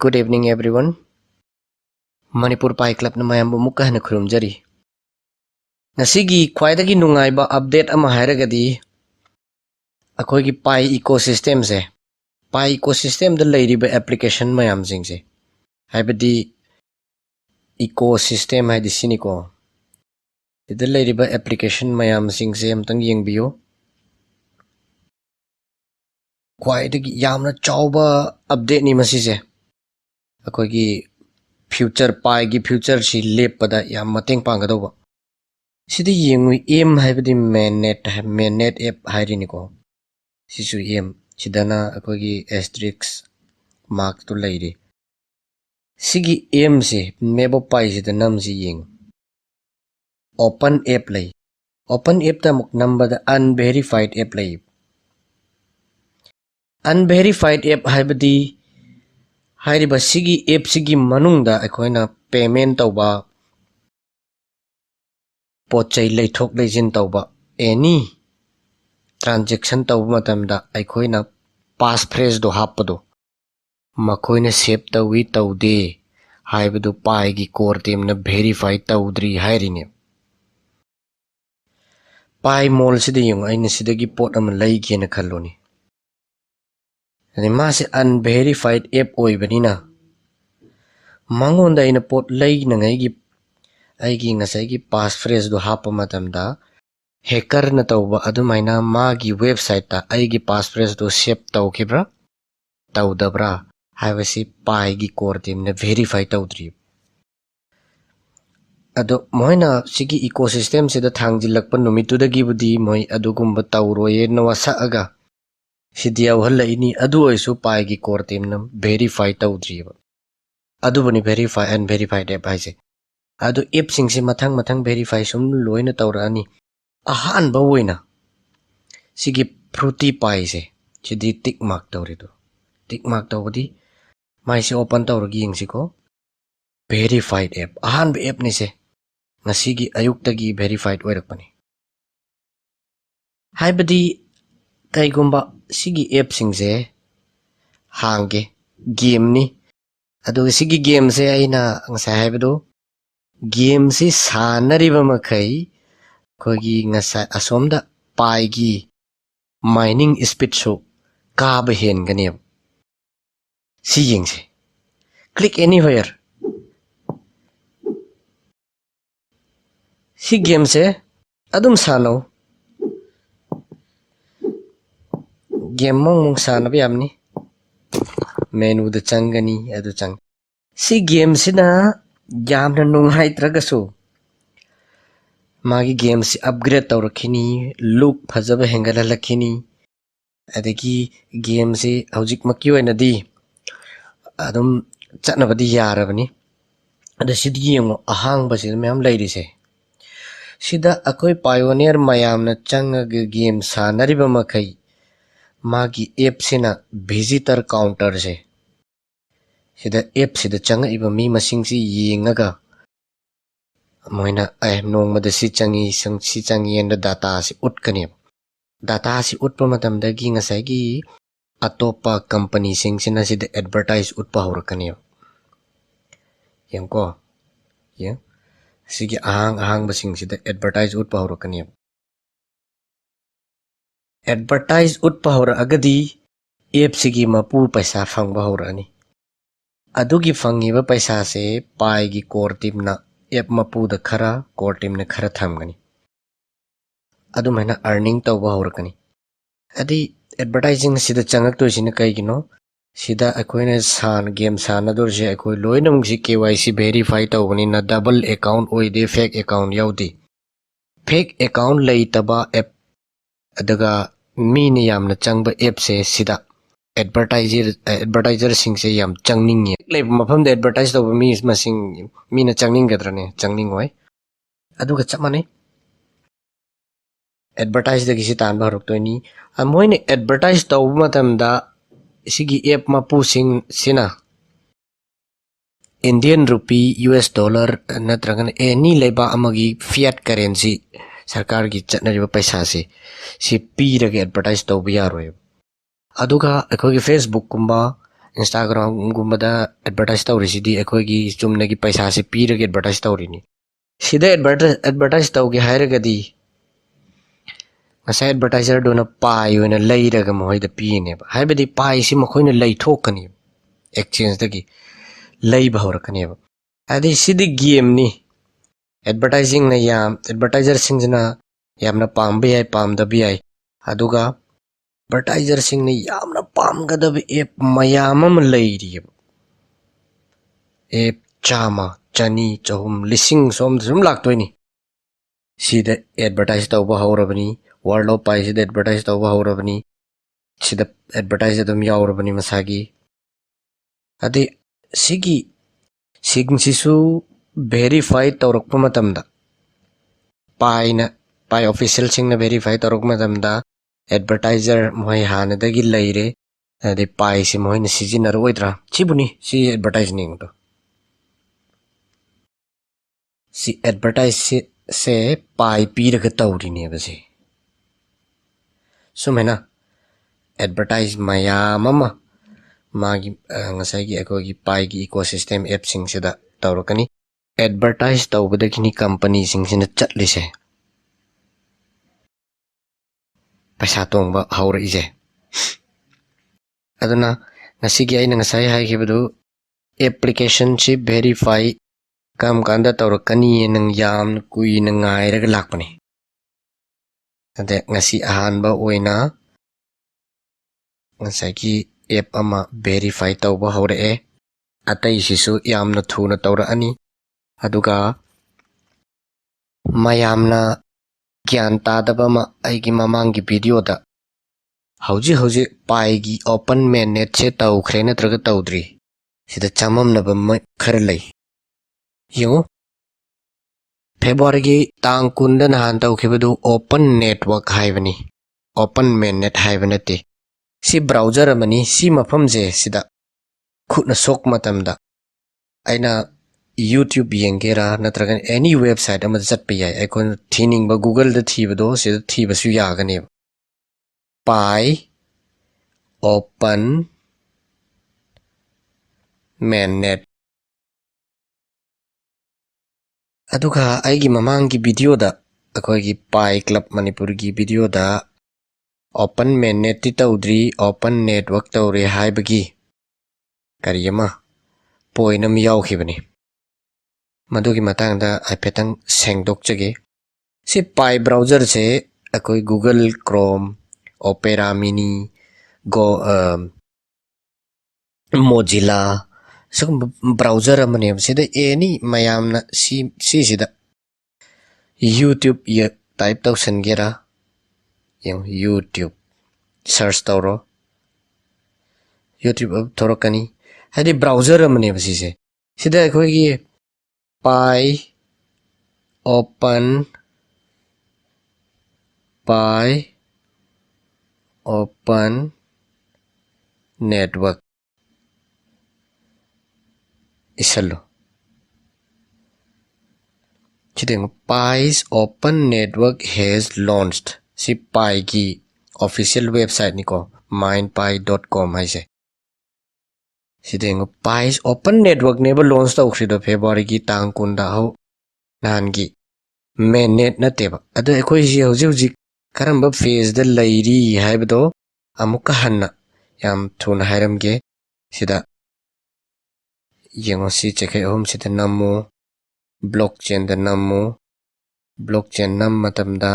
Good evening, everyone. Manipur Pai Club na mayam bumuka na khurumjari. Nasigi khwaidagi nungaiba update ama hairagadi akhoi Pai ecosystem se. Pai ecosystem da leiriba application mayam singse. Haibadi ecosystem haidi siniko. Ida leiriba application mayam singse amtang yengbiyo. Khwaidagi yamna chawba update ni masise. Akhoi future Pai gi future si lepada yam mateng panggadawba. Sida yengwi aim haibadi mainnet app hairiniko. Sisu aim sidana akogi asterisk mark to leiri. Sigi aim se mebo Pai sida nam si yeng. Open app lay. Open app ta muk number da unverified app lay. Unverified app haibadi hairiba sigi app sigi manungda akoina payment tawba pochai leithok leijin tawba any transaction tawba matamda aikoina passphrase do hapado makoina save tawi tawde haibadu Pai gi core team na verify tawdri hairine Pai mall sida yung aina sidagi pot am laigi na khalloni ani mase unverified app oibanina mangonda ina pot laigi na aigi ngasai passphrase do hapa matamda hacker na tawba adumaina magi website ta aigi passphrase do save tawkibra tawdabra haibasi Pai gi core team na verify tawdri ado moina sigi ecosystem sida thangjilakpa numitudagi budi moi adugumba tawroye na wasa aga sidiyaw halla ini adu oisu Pai gi core team na verify tawdri adu bani verify and verified app haise adu app singsi mathang verify sum loina tawrani ahan ba woina sigi fruity Pai se sidi tick mark tawrido tick mark tawdi mai se open tawragi yengsiko verified app ahan ba app ni se ngasigi ayuktagi verified oirakpani haibadi kaigumba sigi app singse hange game ni adu sigi game se aina ngsa haibado game si sanariba makai kogi ngasa asomda Pai gi mining speed so kaba hen ganeb si yengse click anywhere si game se adum sano game mong sanabi amni menu da changani adu chang si game sina yamna nunghaitragasu magi game si upgrade tawrakhini look phajaba hengalalakhini adagi game si hojik makki oinadi adum chatnabadi yarabani ada sidi yengo ahang basil mem leirise sida akoi pioneer mayamna changaga game sanariba makai magi app sina visitor counter se sida app sida changa iba mi masing si yengaga moina nongmada si changi enda data si utkani data si utpa matamdagi ngasai atopa company singsina sida advertise utpa horakani yengko ye sigi ahang basing sida advertise utpa horakani advertise utpa hora agadi app sigi mapu paisa phangba horani adugi phangiba paisa se Pai gi core team na app mapu da khara core team na khara thamgani adumaina earning tawba horakani adi advertising sida changak to sina kaigino sida akoina game sanador je akoi loinam si KYC verify tawbani na double account oide fake account yaudi fake account leitaba app adaga mini yamna changba app se sida advertiser singse yam changningi leb mafam da advertise tawba mi masing mina changning gadrane changning wai aduga chamane advertise da kisi tan barok to ni amoine advertise tawba matamda sigi app mapu sina Indian rupee US dollar natragana any leba amagi fiat currency sarkar gi chatnariba paisa se si pirage advertise tawba yaroi aduga akogi Facebook kumba Instagramꯒꯨꯝꯕꯗ advertise ꯇꯧꯔꯤꯁꯤꯗꯤ ꯑꯩꯈꯣꯏꯒꯤ ꯆꯨꯝꯅꯒꯤ ꯄꯩꯁꯥꯁꯤ ꯄꯤꯔꯒ advertise ꯇꯧꯔꯤꯅꯤ ꯁꯤꯗ advertise ꯇꯧꯒꯦ ꯍꯥꯏꯔꯒꯗꯤ ꯉꯁꯥꯏ ꯑꯦꯗꯚꯔꯇꯥꯏꯖꯔꯗꯨꯅ ꯄꯥꯏ ꯑꯣꯏꯅ ꯂꯩꯔꯒ ꯃꯈꯣꯏꯗ ꯄꯤꯅꯦꯕ ꯍꯥꯏꯕꯗꯤ ꯄꯥꯏꯁꯤ ꯃꯈꯣꯏꯅ ꯂꯩꯊꯣꯛꯀꯅꯦꯕ ꯑꯦꯛꯆꯦꯟꯖꯇꯒꯤ ꯂꯩꯕ ꯍꯧꯔꯛꯀꯅꯦꯕ ꯑꯗꯩ ꯁꯤꯗꯤ ꯒꯦꯝꯅꯤ ꯑꯦꯗꯚꯔꯇꯥꯏꯖꯔꯁꯤꯡꯁꯤꯅ ꯌꯥꯝꯅ ꯄꯥꯝꯕ ꯌꯥꯏ ꯄꯥꯝꯗꯕ ꯌꯥꯏ ꯑꯗꯨꯒ ꯑꯦꯗꯚꯔꯇꯥꯏꯖꯔꯁꯤꯡꯅ ꯌꯥꯝꯅ ꯄꯥꯝꯒꯗꯕ ꯑꯦꯞ ꯃꯌꯥꯝ ꯑꯃ ꯂꯩꯔꯤꯑꯕ ꯑꯦꯞ 100 200 300 ꯂꯤꯁꯤꯡ ꯁꯣꯝꯗ ꯁꯨꯝ ꯂꯥꯛꯇꯣꯏꯅꯤ ꯁꯤꯗ ꯑꯦꯗꯚꯔꯇꯥꯏꯖ ꯇꯧꯕ ꯍꯧꯔꯕꯅꯤ ꯋꯥꯔꯜ ꯑꯣꯐ ꯄꯥꯏꯁꯤꯗ ꯑꯦꯗꯚꯔꯇꯥꯏꯖ ꯇꯧꯕ ꯍꯧꯔꯕꯅꯤ ꯁꯤꯗ ꯑꯦꯗꯚꯔꯇꯥꯏꯖ ꯑꯗꯨꯝ ꯌꯥꯎꯔꯕꯅꯤ ꯃꯁꯥꯒꯤ ꯑꯗꯩ ꯁꯤꯡꯁꯤꯁꯨ ꯚꯦꯔꯤꯐꯥꯏ ꯇꯧꯔꯛꯄ ꯃꯇꯝꯗ ꯄꯥꯏ ꯑꯣꯐꯤꯁꯤꯌꯦꯜꯁꯤꯡꯅ ꯚꯦꯔꯤꯐꯥꯏ ꯇꯧꯔꯛꯄ ꯃꯇꯝꯗ ꯑꯦꯗꯚꯔꯇꯥꯏꯖꯔ ꯃꯣꯏ ꯍꯥꯟꯅꯗꯒꯤ ꯂꯩꯔꯦ ꯑꯗꯩ ꯄꯥꯏꯁꯤ ꯃꯣꯏꯅ ꯁꯤꯖꯤꯟꯅꯔꯣꯏꯗ꯭ꯔꯥ ꯁꯤꯕꯨꯅꯤ ꯁꯤ ꯑꯦꯗꯚꯔꯇꯥꯏꯖꯅꯤꯡꯗꯣ ꯁꯤ ꯑꯦꯗꯚꯔꯇꯥꯏꯖꯁꯦ ꯄꯥꯏ ꯄꯤꯔꯒ ꯇꯧꯔꯤꯅꯦꯕ ꯁꯤ ꯁꯨꯃꯥꯏꯅ ꯑꯦꯗꯚꯔꯇꯥꯏꯖ ꯃꯌꯥꯝ ꯑꯃ मागी ngसाई अखोगी पाई की इकोसिस्टम एप सिंगसिदा तौरकनी एडवर्टाइज तौबदगिनी कंपनी सिंगसिना चटलिसे पैसा तोंबा हौरइजे अदुना ngasiगी aina ngasai haigibadu application chi verify kam kanda taurakani nang yam kui na ngairaga lakpani ade ngasi ahanba oina ngsaigi app ama verify tauba hौरए अतई Sissu यामना थुना तौरअनी अदुगा मयामना ज्ञान तादबमा आइगी ममांगी वीडियोदा हौजी हौजी पाइगी ओपन मैनेट से तौख्रे नत्रगा तौद्री सिदा चाममनबा खर लई यो फेब्रुआरी तांग कुंदा नहान तौखिबदु open network हाइबनी open MANET हाइबनते सी browser अमनी सी मफमजे सिदा खुदना सोक मतमदा aina YouTube yengera natragan any website ama chatpa yai aikon thining ba Google da thiba do se thiba su yagane pi open mainnet aduga aigi mamang gi video da akoi gi pi club manipur gi video da open mainnet ti tawdri open network tawre haibagi kariyama poinam yawkhibani मधुगी मतंगदा आइफेतंग सेंगदोकचगे से पाई browser से अकोई Google Chrome opera mini गो Mozilla सगम browser अमने सिदा any मयामना सी सिदा YouTube ये type तौसनगेरा YouTube search तौरो YouTube अब थोरकनी हदि browser अमने सिसे सिदा अकोई pi open network isalo chideng pi's open network has launched si pi ki official website niko mindpi.com haise sideng pi's open network neba launch ta ukhrido February ki tang kunda ho nan gi mainnet na teba adu ekoi ji hoji karamba phase da lairi haibdo amuka hanna yam thuna hairam ge sida yengo si cheke hom sida namu blockchain da namu blockchain nam matamda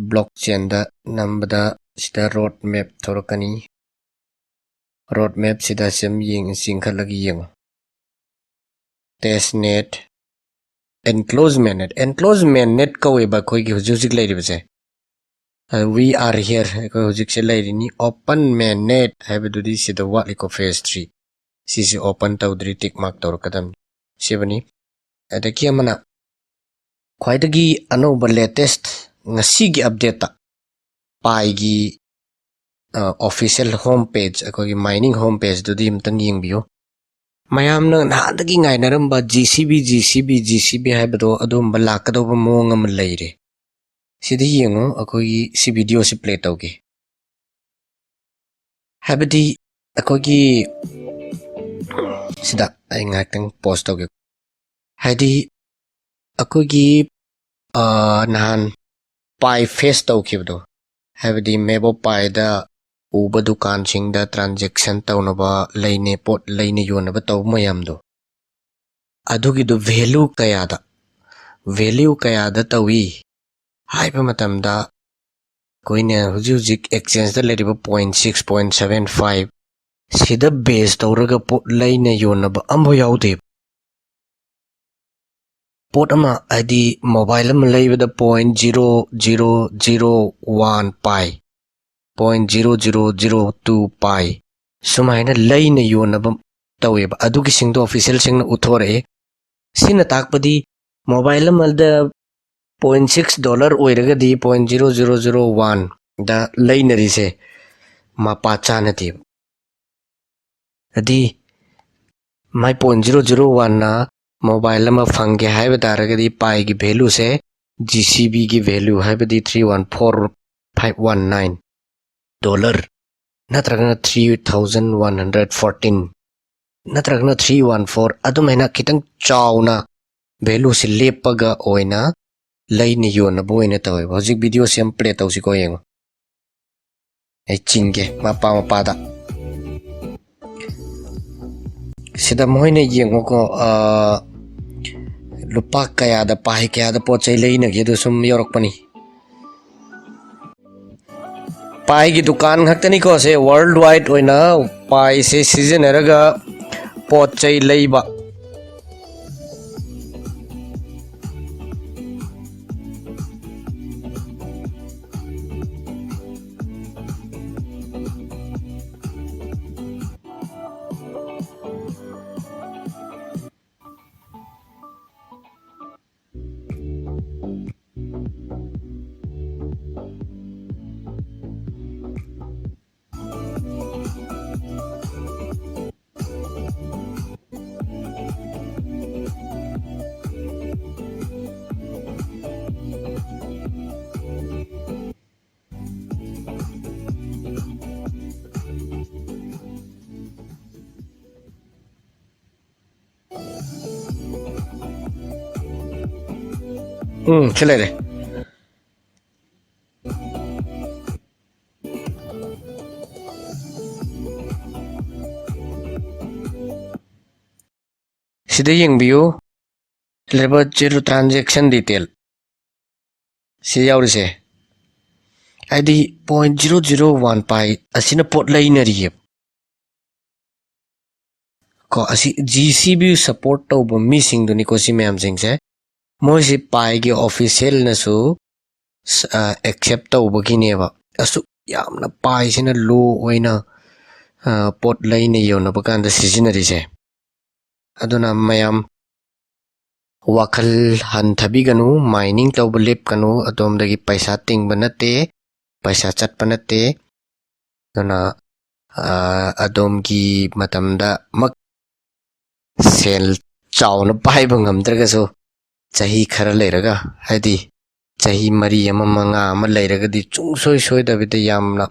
blockchain da nambada sida roadmap thorokani roadmap sida sem yeng singkhalagi yengo testnet enclosement net kawe ba khoi gi hujik leiri base we are here ko hujik se leiri ni open mainnet haibadudi sida wa liko phase 3 sisi open tawdri tick mark tor kadam sibani adaki amana khwaidagi anoba latest ngasi gi update ta pai gi official homepage akogi mining homepage dudi imtang yengbiyo mayamna nahadagi ngainaramba GCB haibado adum balakado ba mong am leire Sida yengo akogi si video si play tauge. Habadi akogi sida ay ngaitang post tauge. Hadi akogi nahan pai face taukhibdo. Habadi mebo pai da uba dukan singda transaction taunaba leine pot leine yonaba tau mayamdo. Adugido value kayada tawi. Haipa matamda koine hujuk exchange da leriba 0.6 0.75 sida base tauraga pot leine yonaba ambo yaude. Pot ama adi mobile ama leibada 0.0001 pi 0.0002 pi sumaina leine yonaba taweba adugi singdo official singna uthore sina takpadi mobile ama da $0.6 oiragadi 0.0001 da leinarise mapa chanati adi my 0.001 na mobile ama fange haiba daragadi pi gi value se GCB gi value haibadi 314519 dollar natragana 3114 natragana 314 adumena kitang chawna value se lepaga oina laini yona boina tawe hojik video sem play tawsi ko yengo ai chinge mapa da sida moine yengo ko lupa kaya da pahi kaya da pochai leina ge do sum yorok pani pai gi dukan nghaktani ko se worldwide oina pai se season eraga pochai leiba chilere sida yengbiu leba zero transaction detail si yaurise adi 0.001 pi asina pot lainari ko asi GCB support tauba missing duni ko si ma'am singse moi si pai gi official na su accept tauba gineba asu yamna pai sina low oina pot laine yona bakanda seasonary se aduna mayam wakal hanthabiganu mining tauba lep kanu adomdagi paisa tingba nate paisa chatpa nate aduna adomgi matamda mak sel chawna paiba ngamdragaso chahi khara leiraga hadi chahi mari ama manga ama leiragadi chungsoi soidabida yamna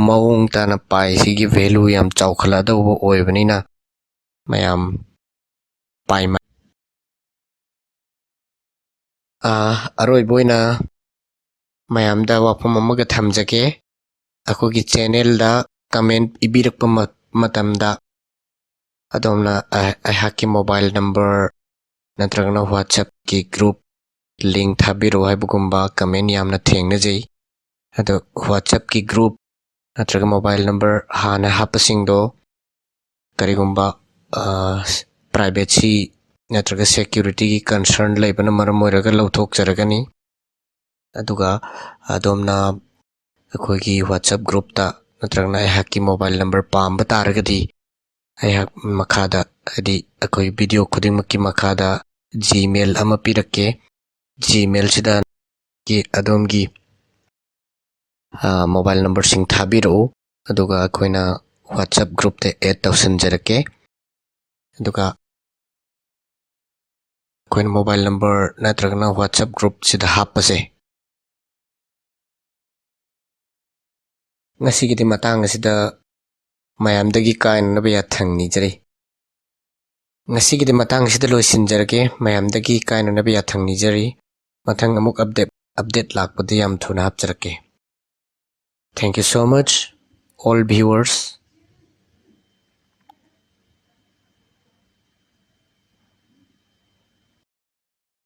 maung tana pai sigi value yam chawkhala da oibanina mayam pai ma aroi boina mayam da wapam amaga thamjake akogi channel da comment ibirakpa matamda adomna aihaki mobile number natragana WhatsApp ki group link thabiro haibugumba comment yamna thengna jai ado WhatsApp ki group natraga mobile number hana hapasingdo karigumba privacy natraga security ki concern leibana maram oiraga lauthok jaragani aduga adomna akogi WhatsApp group ta natragna aihaki mobile number pamba taragadi aihak makhada adi akoi video khudingmakki makhada Gmail ama pirake Gmail sida ki adomgi mobile number sing thabiro aduga akoina WhatsApp group te add tawsanjarake aduga akoina mobile number natragna WhatsApp group sida hapase ꯉꯁꯤꯒꯤꯗꯤ ꯃꯇꯥꯡ ꯑꯁꯤꯗ ꯃꯌꯥꯝꯗꯒꯤ ꯀꯥꯏꯅꯅꯕ ꯌꯥꯊꯪ ꯅꯤꯖꯔꯤ ꯉꯁꯤꯒꯤꯗꯤ ꯃꯇꯥꯡ ꯑꯁꯤꯗ ꯂꯣꯏꯁꯤꯟꯖꯔꯒꯦ ꯃꯌꯥꯝꯗꯒꯤ ꯀꯥꯏꯅꯅꯕ ꯌꯥꯊꯪ ꯅꯤꯖꯔꯤ ꯃꯊꯪ ꯑꯃꯨꯛ ꯑꯞꯗꯦꯠ ꯂꯥꯛꯄꯗ ꯌꯥꯝ ꯊꯨꯅ ꯍꯥꯞꯆꯔꯛꯀꯦ Thank you so much all viewers